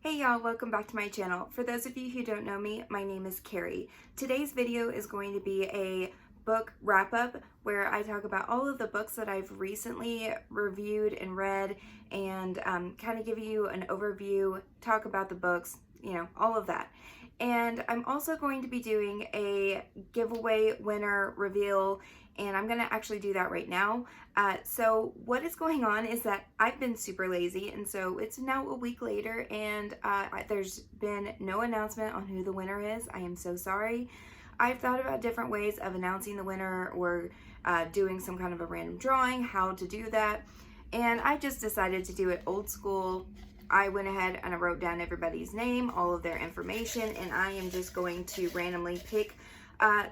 Hey y'all, welcome back to my channel. For those of you who don't know me, my name is Carrie. Today's video is going to be a book wrap-up where I talk about all of the books that I've recently reviewed and read and kind of give you an overview, talk about the books, all of that. And I'm also going to be doing a giveaway winner reveal, and I'm going to actually do that right now. So what is going on is that I've been super lazy, and so it's now a week later, and there's been no announcement on who the winner is. I am so sorry. I've thought about different ways of announcing the winner or doing some kind of a random drawing, how to do that, and I just decided to do it old school. I went ahead and I wrote down everybody's name, all of their information, and I am just going to randomly pick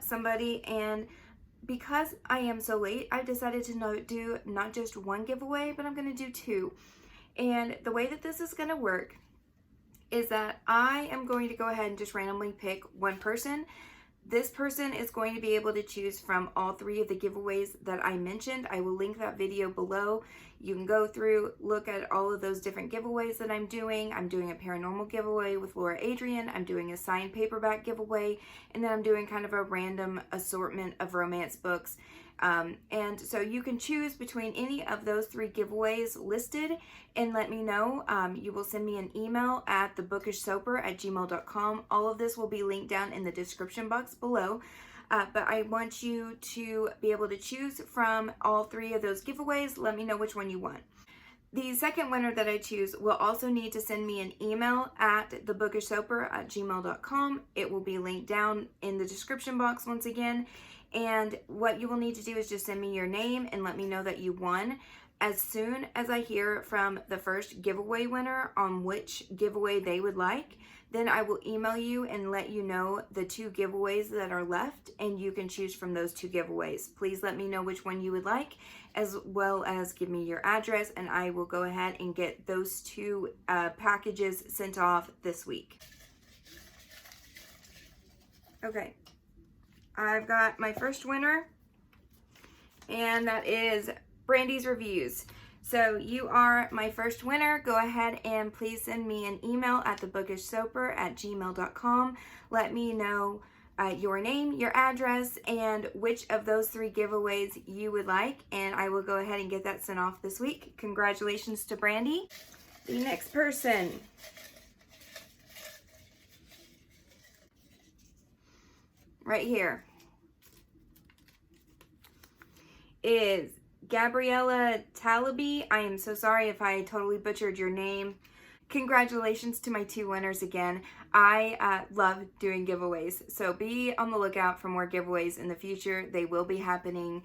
somebody. And because I am so late, I've decided to do not just one giveaway, but I'm going to do two. And the way that this is going to work is that I am going to go ahead and just randomly pick one person. This person is going to be able to choose from all three of the giveaways that I mentioned. I will link that video below. You can go through, look at all of those different giveaways that I'm doing. I'm doing a paranormal giveaway with Laura Adrian. I'm doing a signed paperback giveaway. And then I'm doing kind of a random assortment of romance books. And so you can choose between any of those three giveaways listed and let me know. You will send me an email at thebookishsoaper@gmail.com. All of this will be linked down in the description box below. But I want you to be able to choose from all three of those giveaways. Let me know which one you want. The second winner that I choose will also need to send me an email at thebookishsoaper@gmail.com. It will be linked down in the description box once again. And what you will need to do is just send me your name and let me know that you won. As soon as I hear from the first giveaway winner on which giveaway they would like, then I will email you and let you know the two giveaways that are left, and you can choose from those two giveaways. Please let me know which one you would like, as well as give me your address, and I will go ahead and get those two packages sent off this week. Okay, I've got my first winner, and that is Brandy's Reviews. So you are my first winner. Go ahead and please send me an email at thebookishsoaper@gmail.com. Let me know your name, your address, and which of those three giveaways you would like, and I will go ahead and get that sent off this week. Congratulations to Brandy. The next person right here is Gabriella Talaby. I am so sorry if I totally butchered your name. Congratulations to my two winners again. I love doing giveaways, so be on the lookout for more giveaways in the future. They will be happening.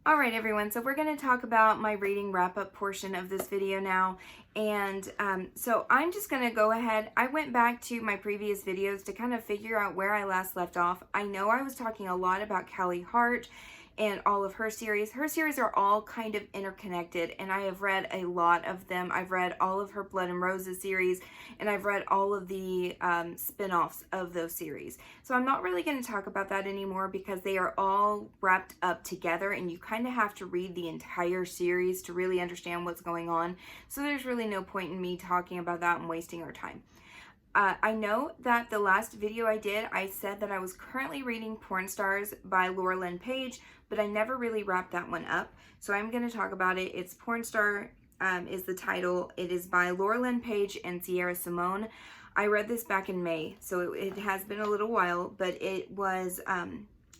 All right, everyone, so we're going to talk about my reading wrap-up portion of this video now. And so I'm just going to go ahead. I went back to my previous videos to kind of figure out where I last left off. I know I was talking a lot about Callie Hart and all of her series. Her series are all kind of interconnected, and I have read a lot of them. I've read all of her Blood and Roses series, and I've read all of the spin-offs of those series. So I'm not really going to talk about that anymore because they are all wrapped up together, and you kind of have to read the entire series to really understand what's going on. So there's really no point in me talking about that and wasting our time. I know that the last video I did, I said that I was currently reading Porn Stars by Laura Lynn Page, but I never really wrapped that one up. So I'm going to talk about it. It's Porn Star is the title. It is by Laura Lynn Page and Sierra Simone. I read this back in May, so it has been a little while, but it was,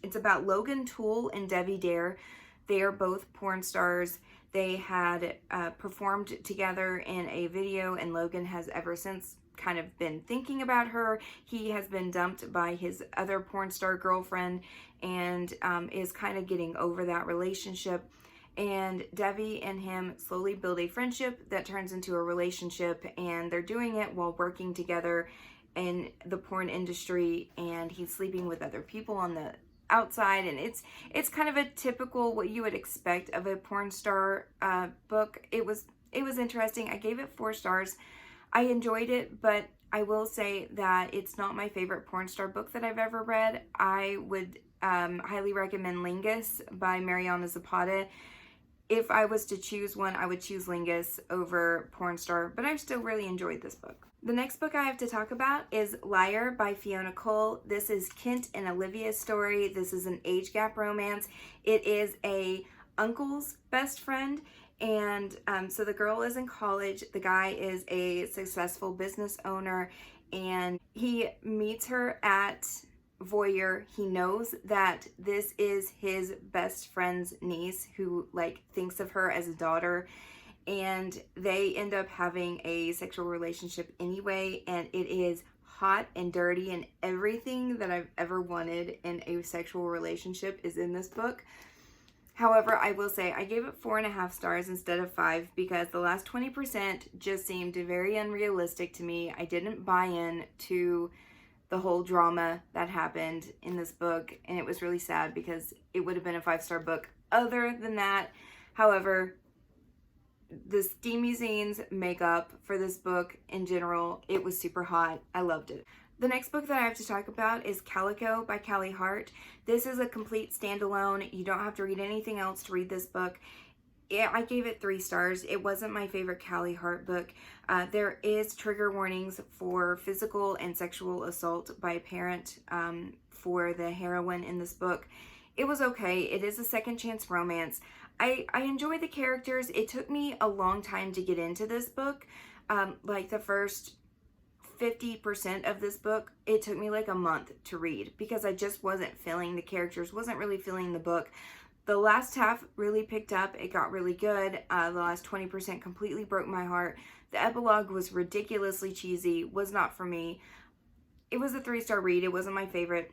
it's about Logan Toole and Debbie Dare. They are both porn stars. They had performed together in a video, and Logan has ever since kind of been thinking about her. He has been dumped by his other porn star girlfriend and is kind of getting over that relationship. And Debbie and him slowly build a friendship that turns into a relationship, and they're doing it while working together in the porn industry, and he's sleeping with other people on the outside, and it's kind of a typical what you would expect of a porn star book. It was interesting. I gave it 4 stars. I enjoyed it, but I will say that it's not my favorite porn star book that I've ever read. I would highly recommend Lingus by Mariana Zapata. If I was to choose one, I would choose Lingus over Pornstar, but I still really enjoyed this book. The next book I have to talk about is Liar by Fiona Cole. This is Kent and Olivia's story. This is an age gap romance. It is a uncle's best friend, and so the girl is in college. The guy is a successful business owner, and he meets her at Voyeur. He knows that this is his best friend's niece, who like thinks of her as a daughter, and they end up having a sexual relationship anyway, and it is hot and dirty, and everything that I've ever wanted in a sexual relationship is in this book. However, I will say I gave it 4.5 stars instead of 5 because the last 20% just seemed very unrealistic to me. I didn't buy in to the whole drama that happened in this book, and it was really sad because it would have been a 5-star book other than that. However, the steamy scenes make up for this book in general. It was super hot. I loved it. The next book that I have to talk about is Calico by Callie Hart. This is a complete standalone. You don't have to read anything else to read this book. I gave it 3 stars. It wasn't my favorite Callie Hart book. There is trigger warnings for physical and sexual assault by a parent for the heroine in this book. It was okay. It is a second chance romance. I enjoy the characters. It took me a long time to get into this book. Like the first 50% of this book, it took me like a month to read because I just wasn't feeling the characters, wasn't really feeling the book. The last half really picked up. It got really good. The last 20% completely broke my heart. The epilogue was ridiculously cheesy, was not for me. It was a 3-star read. It wasn't my favorite.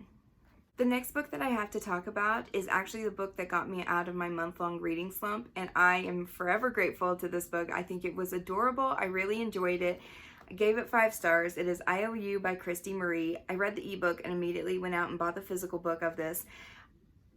The next book that I have to talk about is actually the book that got me out of my month-long reading slump, and I am forever grateful to this book. I think it was adorable. I really enjoyed it. I gave it 5 stars. It is IOU by Christy Marie. I read the ebook and immediately went out and bought the physical book of this.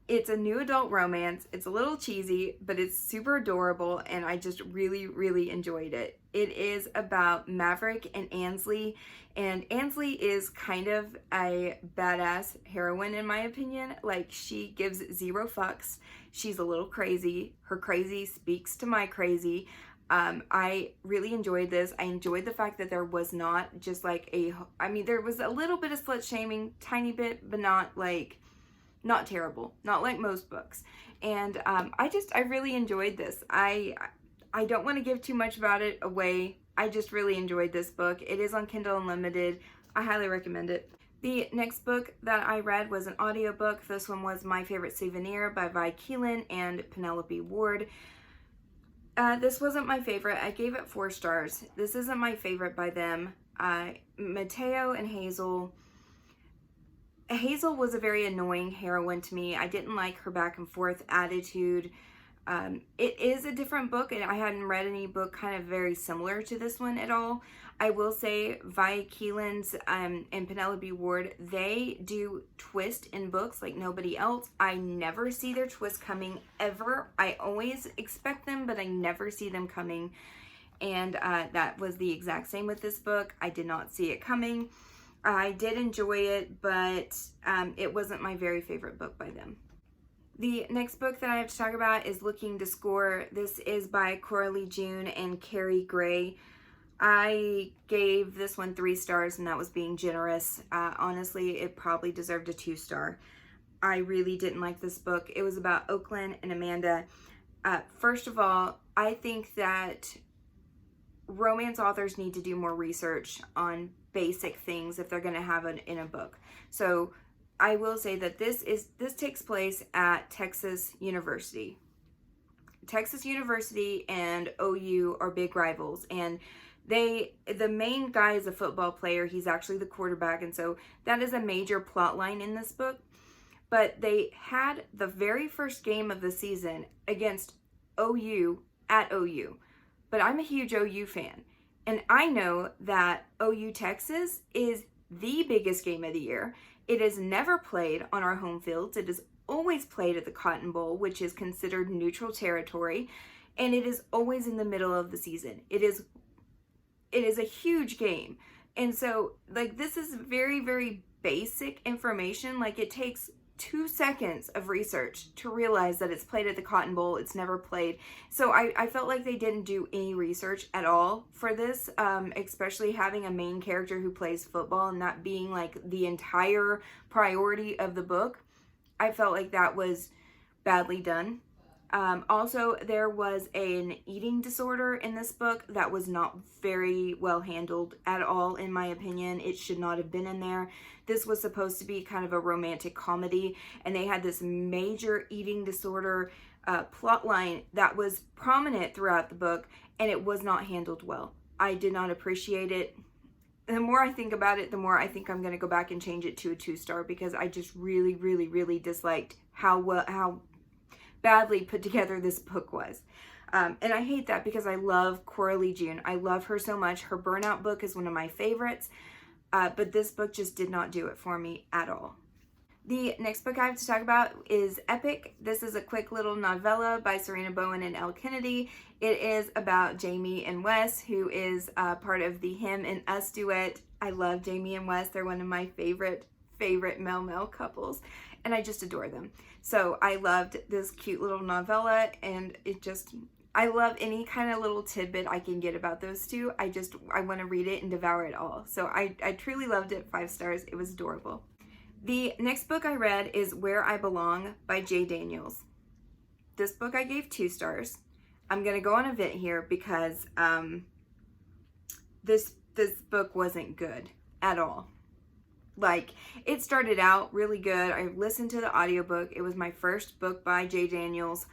It's a new adult romance. It's a little cheesy, but it's super adorable, and I just really, really enjoyed it. It is about Maverick and Ansley, and Ansley is kind of a badass heroine in my opinion. Like, she gives 0 fucks. She's a little crazy. Her crazy speaks to my crazy. I really enjoyed this. I enjoyed the fact that there was not just like there was a little bit of slut shaming, tiny bit, but not terrible, not like most books. And I really enjoyed this. I don't want to give too much about it away. I just really enjoyed this book. It is on Kindle Unlimited. I highly recommend it. The next book that I read was an audiobook. This one was My Favorite Souvenir by Vi Keelan and Penelope Ward. This wasn't my favorite. I gave it 4 stars. This isn't my favorite by them. Mateo and Hazel was a very annoying heroine to me. I didn't like her back and forth attitude. It is a different book, and I hadn't read any book kind of very similar to this one at all. I will say Vi Keelan's and Penelope Ward, they do twist in books like nobody else. I never see their twist coming ever. I always expect them, but I never see them coming. And that was the exact same with this book. I did not see it coming. I did enjoy it, but it wasn't my very favorite book by them. The next book that I have to talk about is Looking to Score. This is by Coralie June and Carrie Gray. I gave this one 3 stars, and that was being generous. Honestly, it probably deserved a 2-star. I really didn't like this book. It was about Oakland and Amanda. First of all, I think that romance authors need to do more research on basic things if they're going to have it in a book. So I will say that this takes place at Texas University. Texas University and OU are big rivals, and the main guy is a football player. He's actually the quarterback, and so that is a major plot line in this book. But they had the very first game of the season against OU at OU. But I'm a huge OU fan, and I know that OU Texas is the biggest game of the year. It is never played on our home fields. It is always played at the Cotton Bowl, which is considered neutral territory, and it is always in the middle of the season. It is a huge game. And so, like, this is very, very basic information. Like, it takes 2 seconds of research to realize that it's played at the Cotton Bowl. It's never played. So I felt like they didn't do any research at all for this, especially having a main character who plays football and that being like the entire priority of the book. I felt like that was badly done. Also, there was an eating disorder in this book that was not very well handled at all, in my opinion. It should not have been in there. This was supposed to be kind of a romantic comedy, and they had this major eating disorder plot line that was prominent throughout the book, and it was not handled well. I did not appreciate it. The more I think about it, the more I think I'm going to go back and change it to a 2-star, because I just really, really, really disliked how badly put together this book was. And I hate that because I love Coralie June. I love her so much. Her Burnout book is one of my favorites, but this book just did not do it for me at all. The next book I have to talk about is Epic. This is a quick little novella by Sarina Bowen and Elle Kennedy. It is about Jamie and Wes, who is part of the Him and Us duet. I love Jamie and Wes. They're one of my favorite male couples, and I just adore them. So I loved this cute little novella, and I love any kind of little tidbit I can get about those two. I want to read it and devour it all. So I truly loved it. 5 stars. It was adorable. The next book I read is Where I Belong by J. Daniels. This book I gave 2 stars. I'm going to go on a bit here because this book wasn't good at all. Like, it started out really good. I listened to the audiobook. It was my first book by J. Daniels.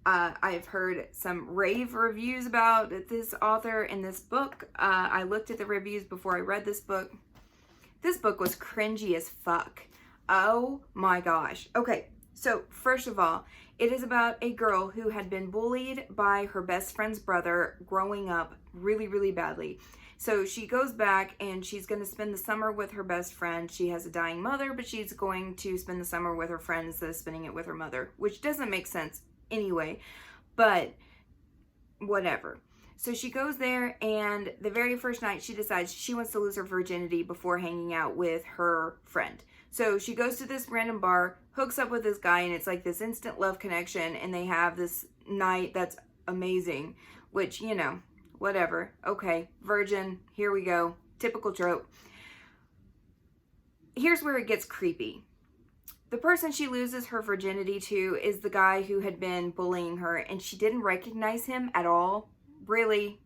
I've heard some rave reviews about this author and this book. I looked at the reviews before I read this book. This book was cringy as fuck. Oh my gosh. Okay, so first of all, it is about a girl who had been bullied by her best friend's brother growing up really, really badly. So she goes back and she's going to spend the summer with her best friend. She has a dying mother, but she's going to spend the summer with her friend instead of spending it with her mother, which doesn't make sense anyway, but whatever. So she goes there, and the very first night she decides she wants to lose her virginity before hanging out with her friend. So she goes to this random bar, hooks up with this guy, and it's like this instant love connection, and they have this night that's amazing, which, you know, whatever. Okay, virgin, here we go. Typical trope. Here's where it gets creepy. The person she loses her virginity to is the guy who had been bullying her, and she didn't recognize him at all. Really?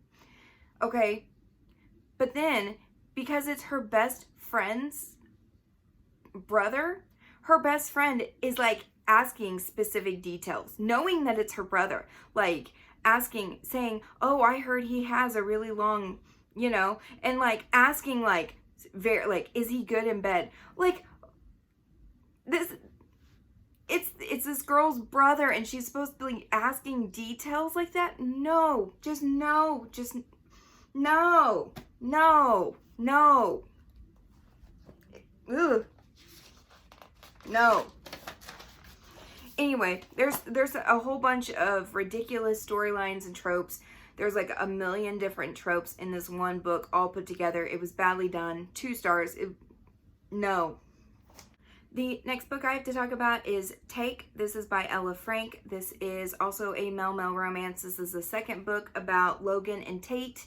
Okay. But then, because it's her best friend's brother, her best friend is like asking specific details, knowing that it's her brother. Like, asking, saying, oh, I heard he has a really long, you know, and like asking like, very, like, is he good in bed? Like, this, it's this girl's brother, and she's supposed to be asking details like that? No, just no, just no, no, no. Ugh. No. Anyway, there's a whole bunch of ridiculous storylines and tropes. There's like a million different tropes in this one book all put together. It was badly done. 2 stars. No. The next book I have to talk about is Take. This is by Ella Frank. This is also a male-male romance. This is the second book about Logan and Tate.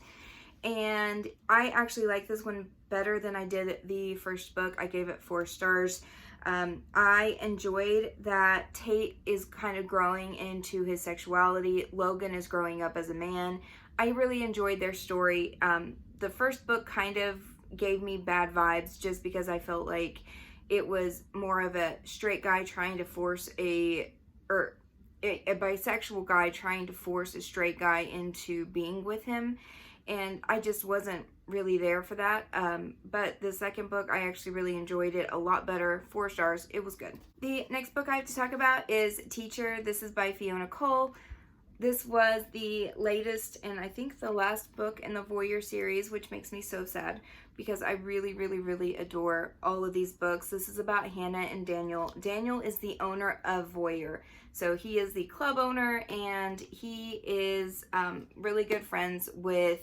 And I actually like this one better than I did the first book. I gave it 4 stars. I enjoyed that Tate is kind of growing into his sexuality. Logan is growing up as a man. I really enjoyed their story. The first book kind of gave me bad vibes just because I felt like it was more of a straight guy trying to force a bisexual guy trying to force a straight guy into being with him. And I just wasn't really there for that. But the second book, I actually really enjoyed it a lot better. 4 stars. It was good. The next book I have to talk about is Teacher. This is by Fiona Cole. This was the latest and I think the last book in the Voyeur series, which makes me so sad because I really, really, really adore all of these books. This is about Hannah and Daniel. Daniel is the owner of Voyeur. So he is the club owner, and he is really good friends with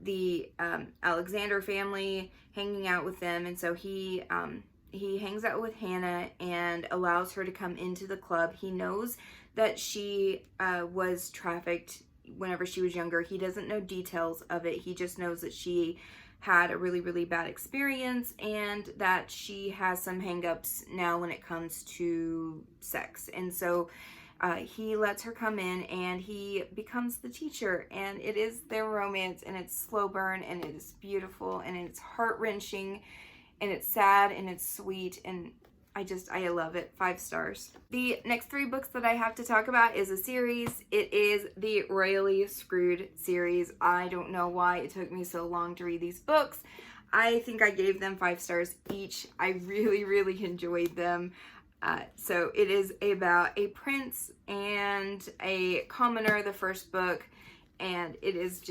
the Alexander family, hanging out with them. And so he he hangs out with Hannah and allows her to come into the club. He knows that she was trafficked whenever she was younger. He doesn't know details of it. He just knows that she had a really, really bad experience and that she has some hangups now when it comes to sex. And so he lets her come in and he becomes the teacher, and it is their romance, and it's slow burn, and it is beautiful, and it's heart-wrenching, and it's sad, and it's sweet, and I love it. 5 stars. The next 3 books that I have to talk about is a series. It is the Royally Screwed series. I don't know why it took me so long to read these books. I think I gave them 5 stars each. I really, really enjoyed them. So it is about a prince and a commoner, the first book, and it is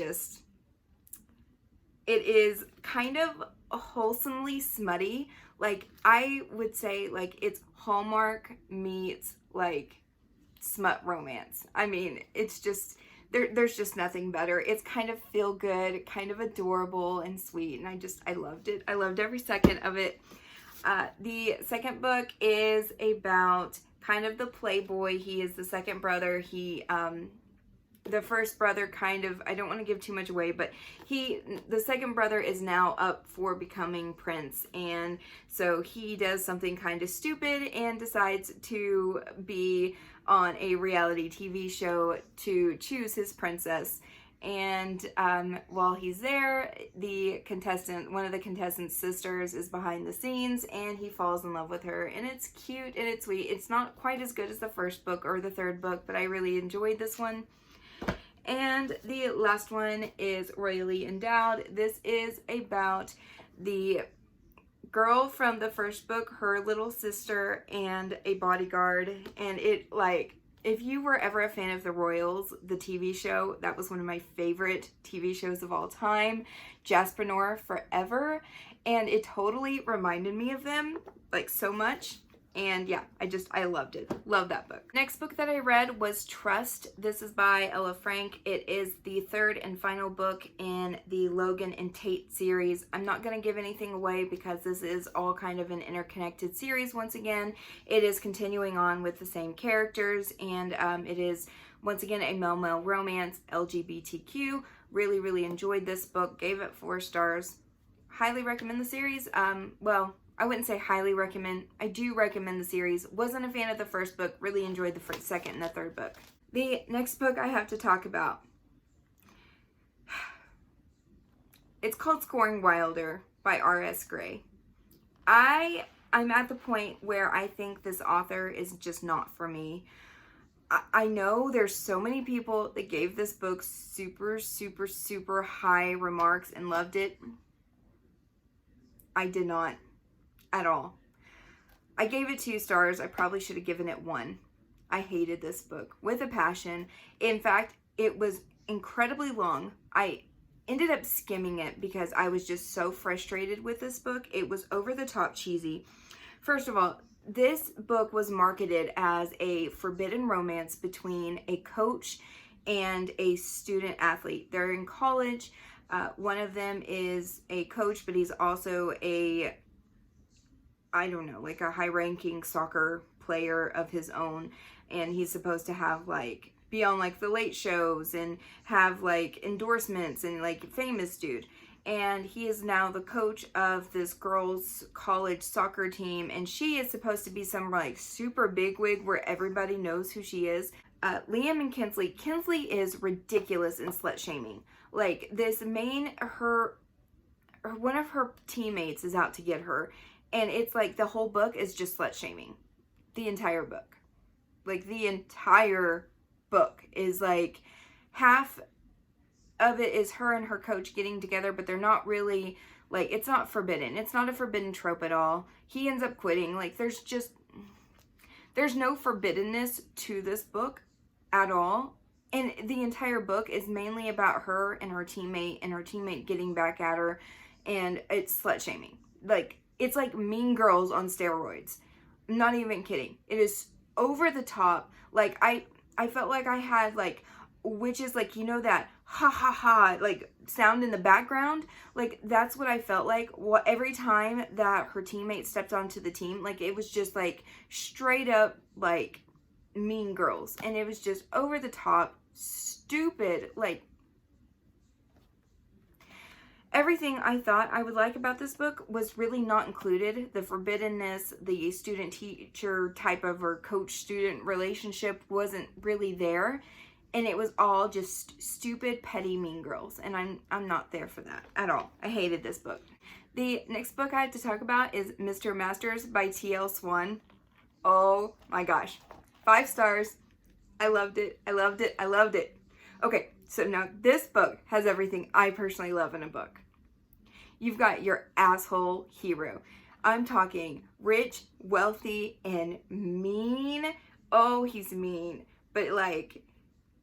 kind of wholesomely smutty. Like, I would say, like, it's Hallmark meets, like, smut romance. I mean, it's just, there's just nothing better. It's kind of feel good, kind of adorable and sweet, and I loved it. I loved every second of it. The second book is about kind of the playboy. He is the second brother. The first brother kind of, I don't want to give too much away, but the second brother is now up for becoming prince. And so he does something kind of stupid and decides to be on a reality TV show to choose his princess. And while he's there, one of the contestants' sisters is behind the scenes, and he falls in love with her, and it's cute and it's sweet. It's not quite as good as the first book or the third book, but I really enjoyed this one. And the last one is Royally Endowed. This is about the girl from the first book, her little sister, and a bodyguard, and if you were ever a fan of The Royals, the TV show, that was one of my favorite TV shows of all time. Jasper forever. And it totally reminded me of them, like, so much. And yeah, I loved it. Love that book. Next book that I read was Trust. This is by Ella Frank. It is the 3rd and final book in the Logan and Tate series. I'm not going to give anything away because this is all kind of an interconnected series once again. It is continuing on with the same characters, and it is once again a male-male romance, LGBTQ. Really, really enjoyed this book. Gave it 4 stars. Highly recommend the series. Well, I wouldn't say highly recommend. I do recommend the series. Wasn't a fan of the first book. Really enjoyed the second and the third book. The next book I have to talk about. It's called Scoring Wilder by R.S. Gray. I'm at the point where I think this author is just not for me. I know there's so many people that gave this book super, super, super high remarks and loved it. I did not. At all. I gave it 2 stars. I probably should have given it 1. I hated this book with a passion. In fact, it was incredibly long. I ended up skimming it because I was just so frustrated with this book. It was over the top cheesy. First of all, this book was marketed as a forbidden romance between a coach and a student athlete. They're in college. One of them is a coach, but he's also like a high-ranking soccer player of his own, and he's supposed to have, like, be on, like, the late shows and have, like, endorsements and, like, famous dude. And he is now the coach of this girls' college soccer team, and she is supposed to be some, like, super bigwig where everybody knows who she is. Liam and Kinsley. Kinsley is ridiculous in slut-shaming. Like, one of her teammates is out to get her. And it's like the whole book is just slut-shaming. The entire book. Like, the entire book is like, half of it is her and her coach getting together, but they're not really, like, it's not forbidden. It's not a forbidden trope at all. He ends up quitting. Like, there's no forbiddenness to this book at all. And the entire book is mainly about her and her teammate getting back at her. And it's slut-shaming. Like, it's like Mean Girls on steroids. I'm not even kidding. It is over the top. Like, I felt like I had, like, witches, like, you know that ha ha ha like sound in the background. Like that's what I felt like every time that her teammate stepped onto the team. Like it was just like straight up like Mean Girls, and it was just over the top stupid. Like everything I thought I would like about this book was really not included. The forbiddenness, the student-teacher type of or coach-student relationship wasn't really there. And it was all just stupid, petty Mean Girls. And I'm not there for that at all. I hated this book. The next book I have to talk about is Mr. Masters by T.L. Swan. Oh my gosh. 5 stars. I loved it. I loved it. I loved it. Okay, so now this book has everything I personally love in a book. You've got your asshole hero. I'm talking rich, wealthy, and mean. Oh, he's mean. But like,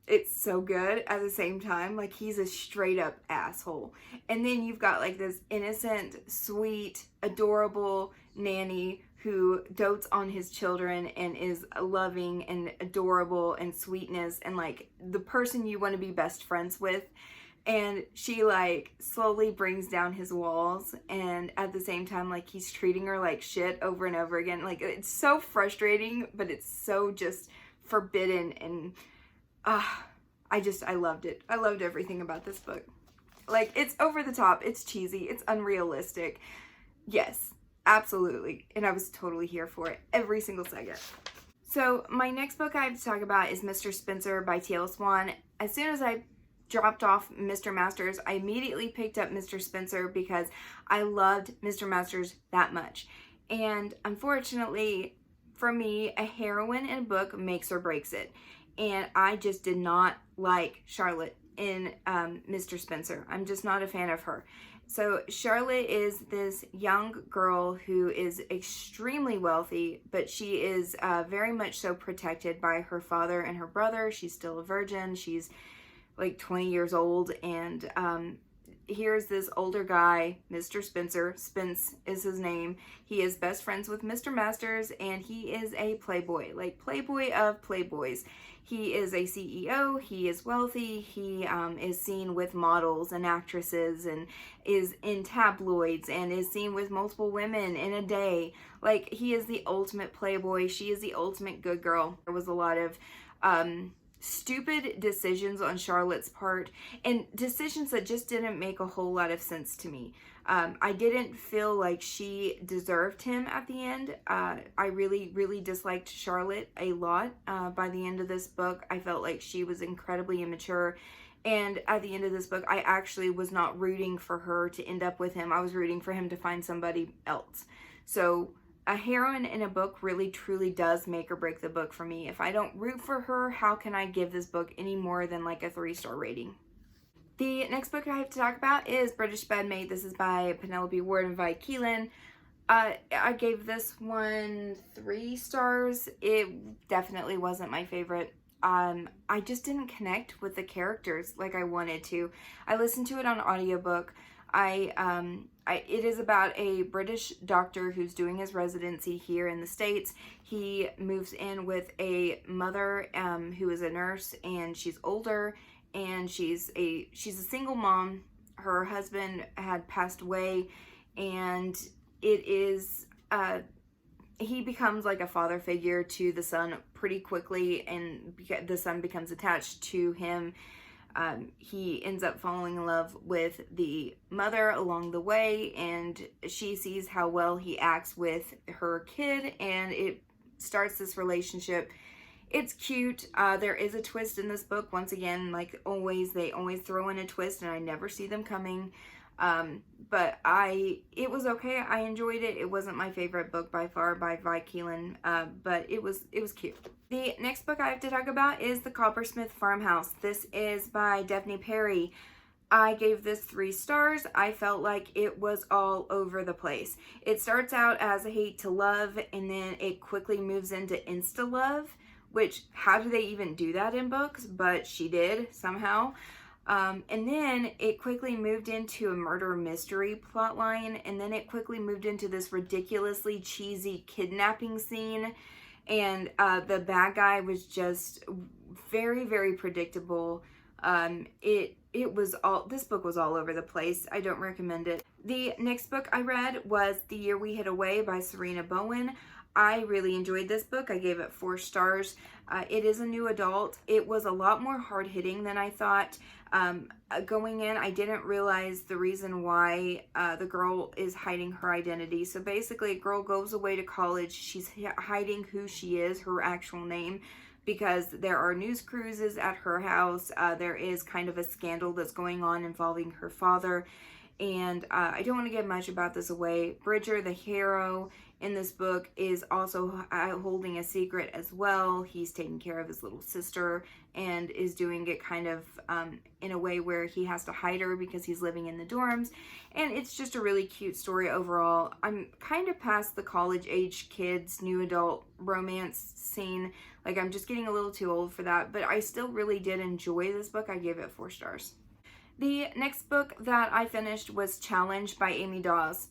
it's so good at the same time. Like, he's a straight up asshole. And then you've got like this innocent, sweet, adorable nanny who dotes on his children and is loving and adorable and sweetness and like the person you want to be best friends with. And she like slowly brings down his walls, and at the same time like he's treating her like shit over and over again. Like it's so frustrating, but it's so just forbidden, and I loved it. I loved everything about this book. Like it's over the top, it's cheesy, it's unrealistic. Yes, absolutely. And I was totally here for it every single second. So my next book I have to talk about is Mr. Spencer by T.L. Swan. As soon as I dropped off Mr. Masters, I immediately picked up Mr. Spencer because I loved Mr. Masters that much. And unfortunately, for me, a heroine in a book makes or breaks it. And I just did not like Charlotte in Mr. Spencer. I'm just not a fan of her. So Charlotte is this young girl who is extremely wealthy, but she is very much so protected by her father and her brother. She's still a virgin. She's like 20 years old, and here's this older guy, Mr. Spencer. Spence is his name. He is best friends with Mr. Masters, and he is a playboy, like playboy of playboys. He is a CEO, he is wealthy, he is seen with models and actresses and is in tabloids and is seen with multiple women in a day. Like, he is the ultimate playboy, she is the ultimate good girl. There was a lot of stupid decisions on Charlotte's part, and decisions that just didn't make a whole lot of sense to me. I didn't feel like she deserved him at the end. I really disliked Charlotte a lot. By the end of this book, I felt like she was incredibly immature, and at the end of this book, I actually was not rooting for her to end up with him. I was rooting for him to find somebody else. So a heroine in a book really truly does make or break the book for me. If I don't root for her, how can I give this book any more than like a 3-star rating? The next book I have to talk about is British Badmate. This is by Penelope Ward and Vi Keelan. I gave this one 3 stars. It definitely wasn't my favorite. I just didn't connect with the characters like I wanted to. I listened to it on audiobook. It is about a British doctor who's doing his residency here in the States. He moves in with a mother who is a nurse, and she's older, and she's a single mom. Her husband had passed away, and it is he becomes like a father figure to the son pretty quickly, and the son becomes attached to him. He ends up falling in love with the mother along the way, and she sees how well he acts with her kid, and it starts this relationship. It's cute. There is a twist in this book. Once again, like always, they always throw in a twist, and I never see them coming. But it was okay. I enjoyed it. It wasn't my favorite book by far by Vi Keelan, but it was cute. The next book I have to talk about is The Coppersmith Farmhouse. This is by Daphne Perry. I gave this 3 stars. I felt like it was all over the place. It starts out as a hate to love, and then it quickly moves into insta love, which, how do they even do that in books? But she did somehow. And then it quickly moved into a murder mystery plotline, and then it quickly moved into this ridiculously cheesy kidnapping scene, and the bad guy was just very, very predictable. this book was all over the place. I don't recommend it. The next book I read was The Year We Hid Away by Sarina Bowen. I really enjoyed this book. I gave it 4 stars. It is a new adult. It was a lot more hard-hitting than I thought. Going in, I didn't realize the reason why the girl is hiding her identity. So basically, a girl goes away to college. She's hiding who she is, her actual name, because there are news cruises at her house. There is kind of a scandal that's going on involving her father. And I don't want to give much about this away. Bridger, the hero in this book, is also holding a secret as well. He's taking care of his little sister and is doing it kind of in a way where he has to hide her because he's living in the dorms. And it's just a really cute story overall. I'm kind of past the college age kids, new adult romance scene. Like, I'm just getting a little too old for that. But I still really did enjoy this book. I gave it 4 stars. The next book that I finished was Challenge by Amy Dawes.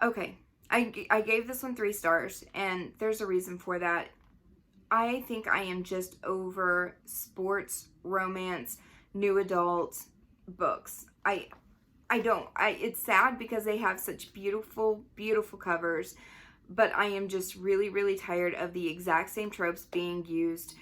Okay, I gave this one 3 stars, and there's a reason for that. I think I am just over sports, romance, new adult books. It's sad because they have such beautiful, beautiful covers, but I am just really, really tired of the exact same tropes being used.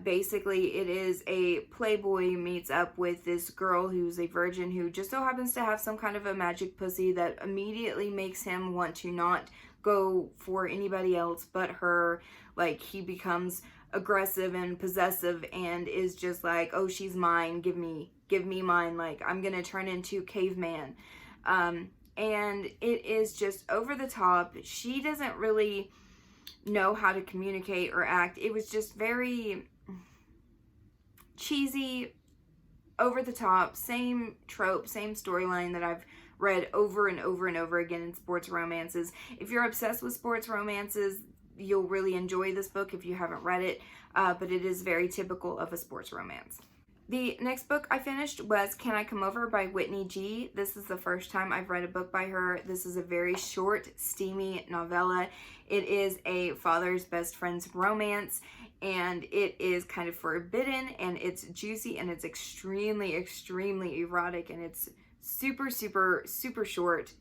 Basically, it is a playboy meets up with this girl who's a virgin who just so happens to have some kind of a magic pussy that immediately makes him want to not go for anybody else but her. Like, he becomes aggressive and possessive and is just like, oh, she's mine, give me mine, like, I'm gonna turn into caveman. And it is just over the top. She doesn't really know how to communicate or act. It was just very cheesy, over the top, same trope, same storyline that I've read over and over and over again in sports romances. If you're obsessed with sports romances, you'll really enjoy this book if you haven't read it, but it is very typical of a sports romance. The next book I finished was Can I Come Over by Whitney G. This is the first time I've read a book by her. This is a very short, steamy novella. It is a father's best friend's romance, and it is kind of forbidden, and it's juicy, and it's extremely, extremely erotic, and it's super, super, super short.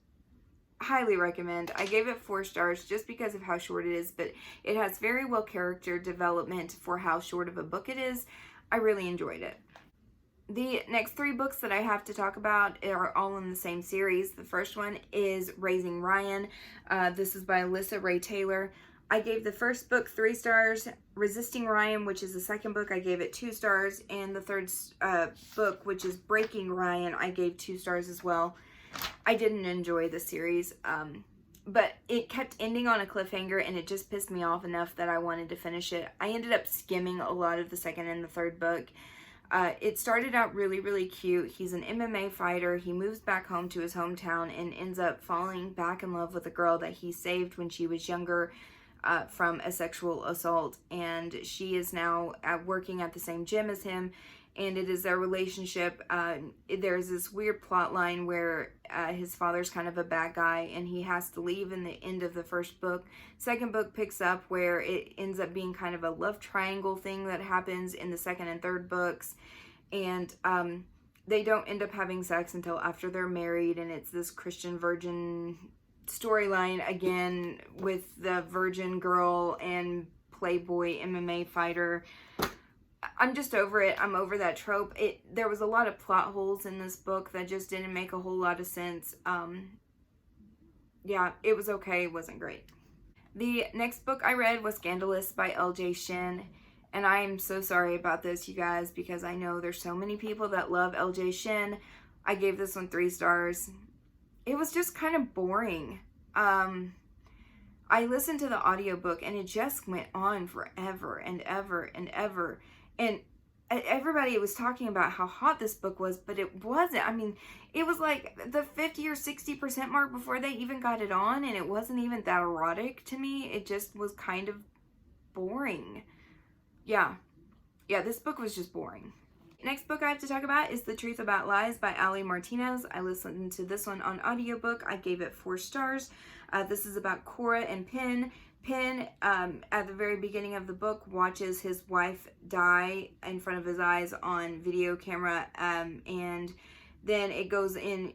Highly recommend. I gave it 4 stars just because of how short it is, but it has very well character development for how short of a book it is. I really enjoyed it. The next 3 books that I have to talk about are all in the same series. The first one is Raising Ryan. This is by Alyssa Ray Taylor. I gave the first book 3 stars. Resisting Ryan, which is the second book, I gave it 2 stars. And the third book, which is Breaking Ryan, I gave 2 stars as well. I didn't enjoy the series, but it kept ending on a cliffhanger, and it just pissed me off enough that I wanted to finish it. I ended up skimming a lot of the second and the third book. It started out really, really cute. He's an MMA fighter. He moves back home to his hometown and ends up falling back in love with a girl that he saved when she was younger from a sexual assault. And she is now working at the same gym as him, and it is their relationship. There's this weird plot line where his father's kind of a bad guy, and he has to leave in the end of the first book. Second book picks up where it ends up being kind of a love triangle thing that happens in the second and third books. And they don't end up having sex until after they're married, and it's this Christian virgin storyline again with the virgin girl and playboy MMA fighter. I'm just over it. I'm over that trope. There was a lot of plot holes in this book that just didn't make a whole lot of sense. Yeah, it was okay. It wasn't great. The next book I read was Scandalous by L.J. Shin. And I am so sorry about this, you guys, because I know there's so many people that love L.J. Shin. I gave this one 3 stars. It was just kind of boring. I listened to the audiobook, and it just went on forever and ever and ever. And everybody was talking about how hot this book was, but it wasn't. I mean, it was like the 50 or 60% mark before they even got it on, and it wasn't even that erotic to me. It just was kind of boring. Yeah, this book was just boring. Next book I have to talk about is The Truth About Lies by Ali Martinez. I listened to this one on audiobook. I gave it 4 stars. This is about Cora and Penn. Penn, at the very beginning of the book, watches his wife die in front of his eyes on video camera, and then it goes in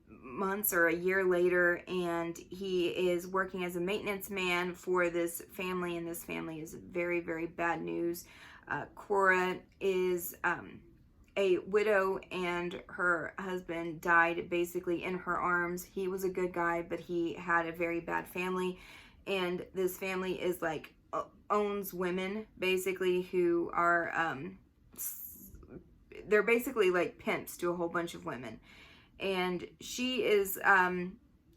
months or a year later, and he is working as a maintenance man for this family, and this family is very, very bad news. Cora is a widow, and her husband died basically in her arms. He was a good guy, but he had a very bad family, and this family is like owns women basically who are they're basically like pimps to a whole bunch of women, and she is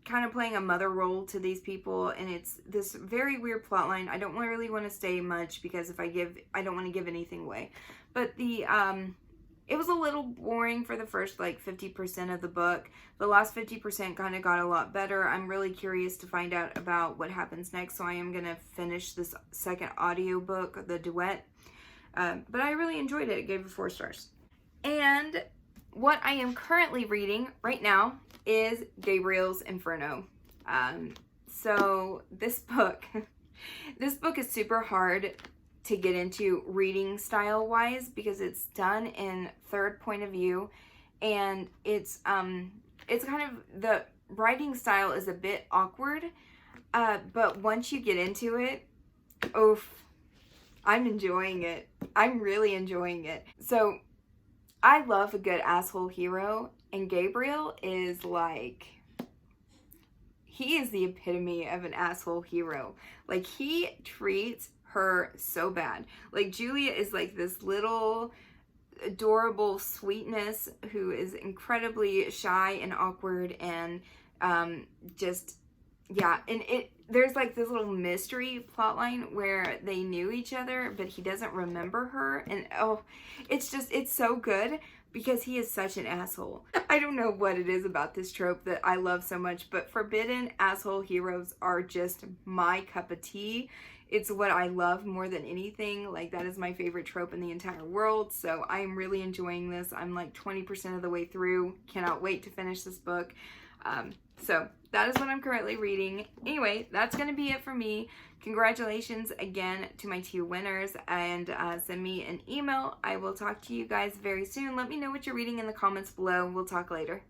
kind of playing a mother role to these people, and it's this very weird plot line. I don't really want to say much because I don't want to give anything away, but it was a little boring for the first like 50% of the book. The last 50% kind of got a lot better. I'm really curious to find out about what happens next, so I am going to finish this second audiobook, the duet, but I really enjoyed it. I gave it 4 stars. And what I am currently reading right now is Gabriel's Inferno. So this book is super hard to get into reading style wise because it's done in third point of view, and it's kind of, the writing style is a bit awkward, but once you get into it, oof, I'm enjoying it. I'm really enjoying it. So I love a good asshole hero, and Gabriel is like, he is the epitome of an asshole hero. Like, he treats her so bad. Like, Julia is like this little adorable sweetness who is incredibly shy and awkward, and just, yeah, and there's like this little mystery plot line where they knew each other, but he doesn't remember her, and oh, it's so good because he is such an asshole. I don't know what it is about this trope that I love so much, but forbidden asshole heroes are just my cup of tea. It's what I love more than anything. Like, that is my favorite trope in the entire world, so I'm really enjoying this. I'm like 20% of the way through. Cannot wait to finish this book. So that is what I'm currently reading. Anyway, that's going to be it for me. Congratulations again to my 2 winners, and send me an email. I will talk to you guys very soon. Let me know what you're reading in the comments below. We'll talk later.